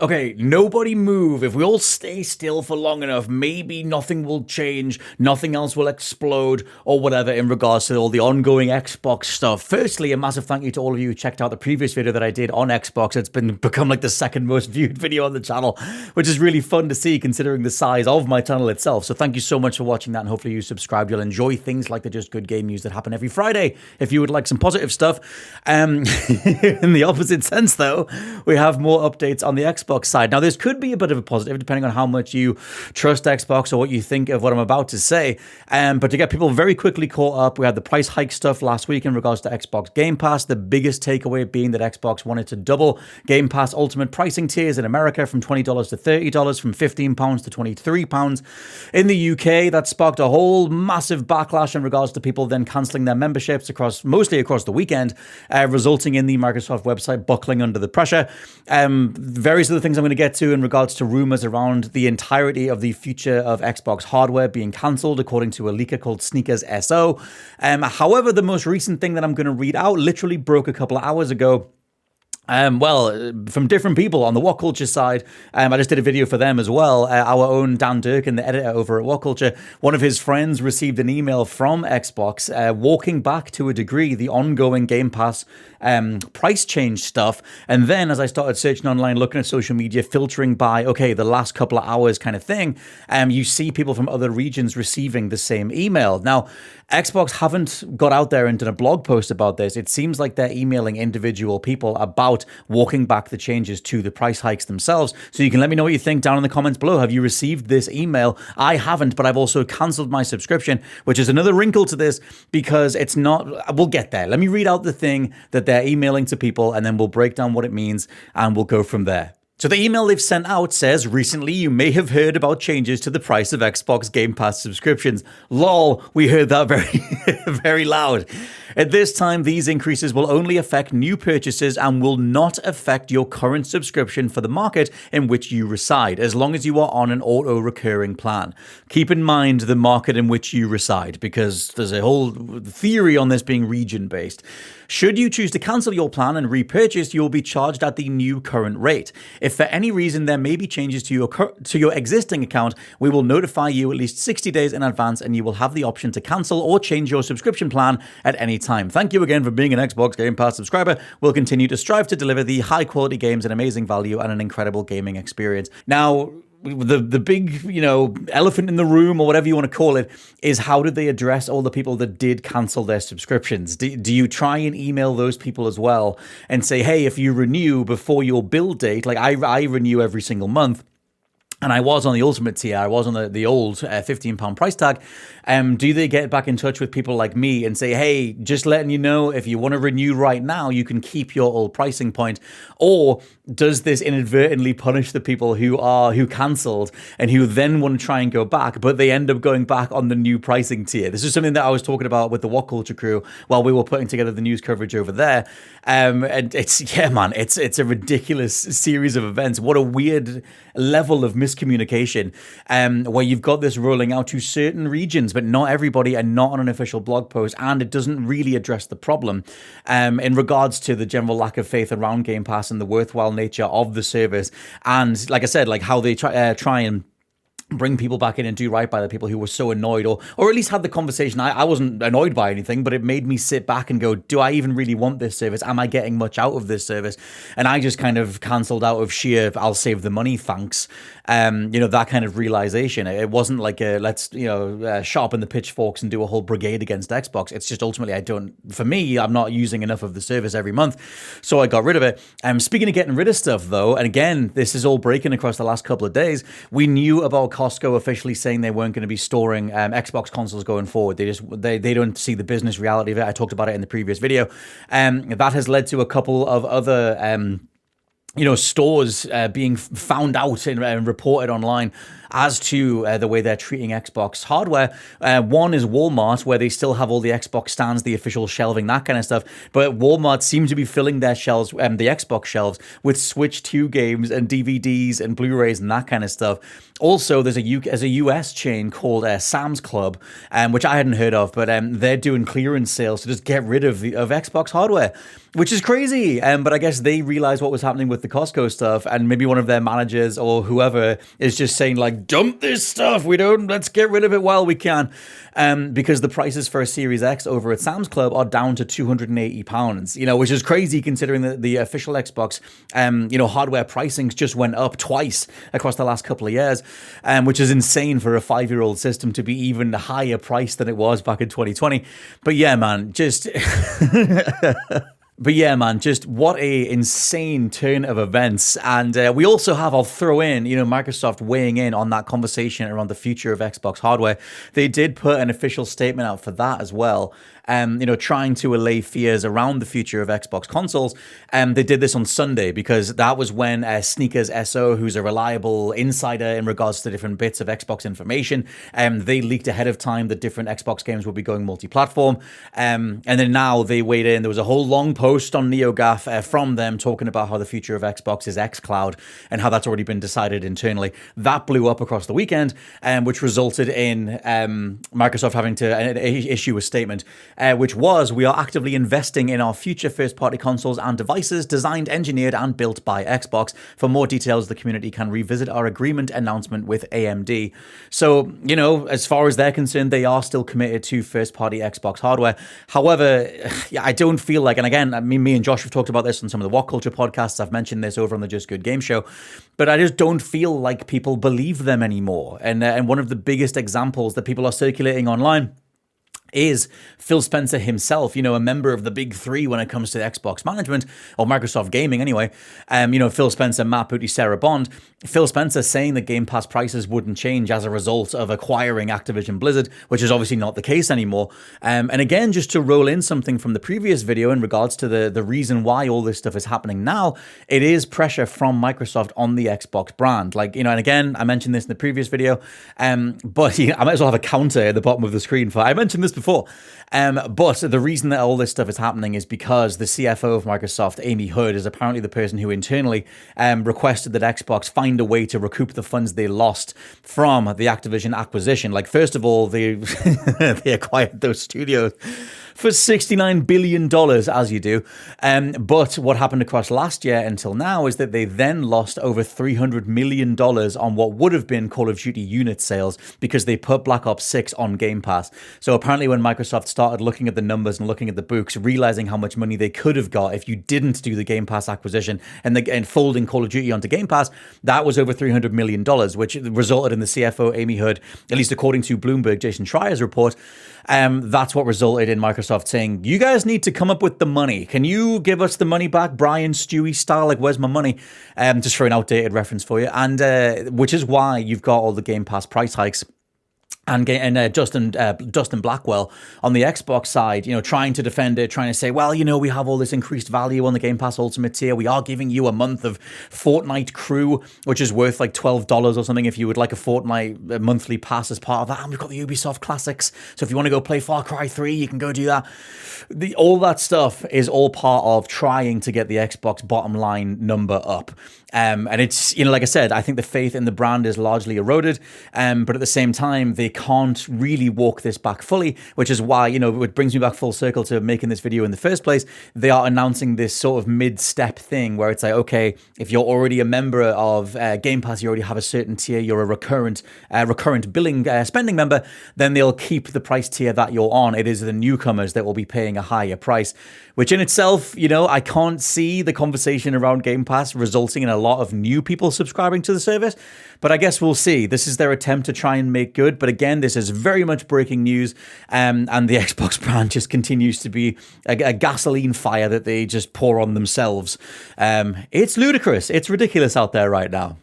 Okay, nobody move. If we all stay still for long enough, maybe nothing will change, nothing else will explode, or whatever in regards to all the ongoing Xbox stuff. Firstly, a massive thank you to all of you who checked out the previous video that I did on Xbox. It's become like the second most viewed video on the channel, which is really fun to see considering the size of my channel itself. So thank you so much for watching that, and hopefully you subscribed. You'll enjoy things like the Just Good Game news that happen every Friday. If you would like some positive stuff, in the opposite sense though, we have more updates on the Xbox side. Now, this could be a bit of a positive depending on how much you trust Xbox or what you think of what I'm about to say. But to get people very quickly caught up, we had the price hike stuff last week in regards to Xbox Game Pass. The biggest takeaway being that Xbox wanted to double Game Pass Ultimate pricing tiers in America from $20 to $30, from £15 to £23. In the UK, that sparked a whole massive backlash in regards to people then cancelling their memberships mostly across the weekend, resulting in the Microsoft website buckling under the pressure. Various other things I'm going to get to in regards to rumors around the entirety of the future of Xbox hardware being cancelled, according to a leaker called Sneakers SO. However, the most recent thing that I'm going to read out literally broke a couple of hours ago. From different people on the What Culture side. I just did a video for them as well. Our own Dan Durkin, the editor over at What Culture, one of his friends received an email from Xbox walking back to a degree the ongoing Game Pass price change stuff. And then as I started searching online, looking at social media, filtering by, okay, the last couple of hours kind of thing, you see people from other regions receiving the same email. Now, Xbox haven't got out there and done a blog post about this. It seems like they're emailing individual people about walking back the changes to the price hikes themselves. So you can let me know what you think down in the comments below. Have you received this email? I haven't, but I've also cancelled my subscription, which is another wrinkle to this because it's not... We'll get there. Let me read out the thing that they're emailing to people, and then we'll break down what it means, and we'll go from there. So the email they've sent out says, recently you may have heard about changes to the price of Xbox Game Pass subscriptions. Lol, we heard that very, very loud. At this time, these increases will only affect new purchases and will not affect your current subscription for the market in which you reside, as long as you are on an auto-recurring plan. Keep in mind the market in which you reside, because there's a whole theory on this being region-based. Should you choose to cancel your plan and repurchase, you will be charged at the new current rate. If for any reason there may be changes to your existing account, we will notify you at least 60 days in advance, and you will have the option to cancel or change your subscription plan at any time. Thank you again for being an Xbox Game Pass subscriber. We'll continue to strive to deliver the high quality games and amazing value and an incredible gaming experience. Now, the big, elephant in the room, or whatever you want to call it, is how did they address all the people that did cancel their subscriptions? Do you try and email those people as well and say, hey, if you renew before your bill date, like I renew every single month, and I was on the Ultimate tier, I was on the old £15 price tag. Do they get back in touch with people like me and say, hey, just letting you know, if you want to renew right now, you can keep your old pricing point? Or does this inadvertently punish the people who cancelled and who then want to try and go back, but they end up going back on the new pricing tier? This is something that I was talking about with the What Culture crew while we were putting together the news coverage over there. And it's a ridiculous series of events. What a weird level of miscommunication, where you've got this rolling out to certain regions, but not everybody, and not on an official blog post, and it doesn't really address the problem in regards to the general lack of faith around Game Pass and the worthwhile nature of the service. And like I said, like how they try and bring people back in and do right by the people who were so annoyed, or at least had the conversation. I wasn't annoyed by anything, but it made me sit back and go, do I even really want this service? Am I getting much out of this service? And I just kind of cancelled out of sheer, I'll save the money, thanks. That kind of realization. It wasn't like let's sharpen the pitchforks and do a whole brigade against Xbox. It's just ultimately I'm not using enough of the service every month, so I got rid of it. Speaking of getting rid of stuff though, and again, this is all breaking across the last couple of days, we knew about Costco officially saying they weren't going to be storing Xbox consoles going forward. They don't see the business reality of it. I talked about it in the previous video. That has led to a couple of other stores being found out and reported online as to the way they're treating Xbox hardware. One is Walmart, where they still have all the Xbox stands, the official shelving, that kind of stuff. But Walmart seems to be filling their shelves, the Xbox shelves, with Switch 2 games and DVDs and Blu-rays and that kind of stuff. Also, there's a US chain called Sam's Club, which I hadn't heard of, but they're doing clearance sales to just get rid of Xbox hardware, which is crazy. But I guess they realized what was happening with the Costco stuff, and maybe one of their managers or whoever is just saying, like, dump this stuff. Let's get rid of it while we can. Because the prices for a Series X over at Sam's Club are down to £280, which is crazy considering that the official Xbox, hardware pricings just went up twice across the last couple of years, which is insane for a 5-year-old system to be even higher priced than it was back in 2020. But yeah, man, just what a insane turn of events. And we also have, I'll throw in, Microsoft weighing in on that conversation around the future of Xbox hardware. They did put an official statement out for that as well. Trying to allay fears around the future of Xbox consoles. They did this on Sunday because that was when Sneakers SO, who's a reliable insider in regards to different bits of Xbox information, they leaked ahead of time that different Xbox games will be going multi-platform. And then now they weighed in. There was a whole long post on NeoGAF from them talking about how the future of Xbox is xCloud and how that's already been decided internally. That blew up across the weekend, which resulted in Microsoft having to issue a statement. Which was, we are actively investing in our future first-party consoles and devices designed, engineered, and built by Xbox. For more details, the community can revisit our agreement announcement with AMD. So, as far as they're concerned, they are still committed to first-party Xbox hardware. However, I don't feel like, and again, me and Josh have talked about this on some of the What Culture podcasts. I've mentioned this over on the Just Good Game Show, but I just don't feel like people believe them anymore. And one of the biggest examples that people are circulating online is Phil Spencer himself, a member of the big three when it comes to Xbox management, or Microsoft gaming anyway. Phil Spencer, Matt Booty, Sarah Bond. Phil Spencer saying that Game Pass prices wouldn't change as a result of acquiring Activision Blizzard, which is obviously not the case anymore. And again, just to roll in something from the previous video in regards to the reason why all this stuff is happening now, it is pressure from Microsoft on the Xbox brand. And again, I mentioned this in the previous video, but I might as well have a counter at the bottom of the screen for, I mentioned this before. But the reason that all this stuff is happening is because the CFO of Microsoft, Amy Hood, is apparently the person who internally requested that Xbox find a way to recoup the funds they lost from the Activision acquisition. Like, first of all, they they acquired those studios for $69 billion, as you do. But what happened across last year until now is that they then lost over $300 million on what would have been Call of Duty unit sales because they put Black Ops 6 on Game Pass. So apparently when Microsoft started looking at the numbers and looking at the books, realizing how much money they could have got if you didn't do the Game Pass acquisition and folding Call of Duty onto Game Pass, that was over $300 million, which resulted in the CFO, Amy Hood, at least according to Bloomberg, Jason Schreier's report, that's what resulted in Microsoft saying, you guys need to come up with the money. Can you give us the money back, Brian Stewie style? Like, where's my money? Just for an outdated reference for you. And which is why you've got all the Game Pass price hikes. And Justin Blackwell on the Xbox side, trying to defend it, trying to say, well, we have all this increased value on the Game Pass Ultimate tier. We are giving you a month of Fortnite Crew, which is worth like $12 or something if you would like a Fortnite monthly pass as part of that. And we've got the Ubisoft Classics. So if you want to go play Far Cry 3, you can go do that. All that stuff is all part of trying to get the Xbox bottom line number up. And it's, like I said, I think the faith in the brand is largely eroded. But at the same time, they can't really walk this back fully, which is why, it brings me back full circle to making this video in the first place. They are announcing this sort of mid-step thing where it's like, okay, if you're already a member of Game Pass, you already have a certain tier, you're a recurrent billing spending member, then they'll keep the price tier that you're on. It is the newcomers that will be paying a higher price, which in itself, I can't see the conversation around Game Pass resulting in a lot of new people subscribing to the service, but I guess we'll see. This is their attempt to try and make good, but again, this is very much breaking news, and the Xbox brand just continues to be a gasoline fire that they just pour on themselves. It's ludicrous. It's ridiculous out there right now.